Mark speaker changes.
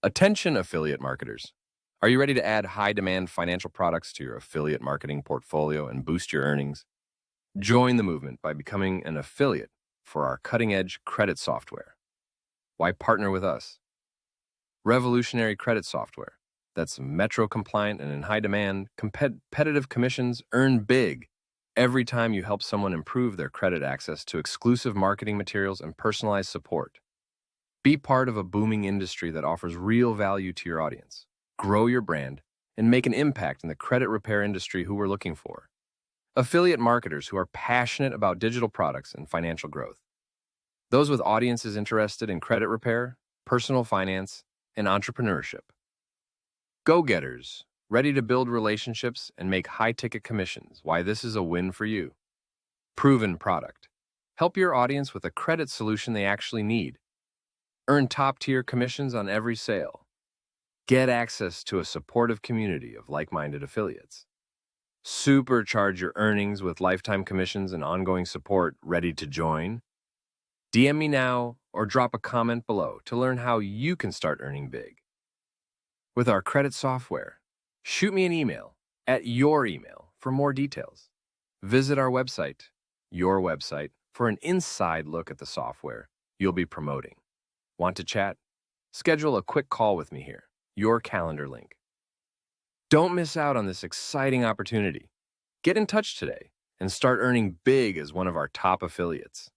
Speaker 1: Attention affiliate marketers. Are you ready to add high-demand financial products to your affiliate marketing portfolio and boost your earnings? Join the movement by becoming an affiliate for our cutting-edge credit software. Why partner with us? Revolutionary credit software that's Metro compliant and in high demand, competitive commissions, earn big every time you help someone improve their credit access to exclusive marketing materials and personalized support. Be part of a booming industry that offers real value to your audience. Grow your brand and make an impact in the credit repair industry who we're looking for. Affiliate marketers who are passionate about digital products and financial growth. Those with audiences interested in credit repair, personal finance, and entrepreneurship. Go-getters, ready to build relationships and make high-ticket commissions. Why this is a win for you. Proven product. Help your audience with a credit solution they actually need. Earn top-tier commissions on every sale. Get access to a supportive community of like-minded affiliates. Supercharge your earnings with lifetime commissions and ongoing support. Ready to join? DM me now or drop a comment below to learn how you can start earning big. With our credit software, shoot me an email at your email for more details. Visit our website, your website, for an inside look at the software you'll be promoting. Want to chat? Schedule a quick call with me here, your calendar link. Don't miss out on this exciting opportunity. Get in touch today and start earning big as one of our top affiliates.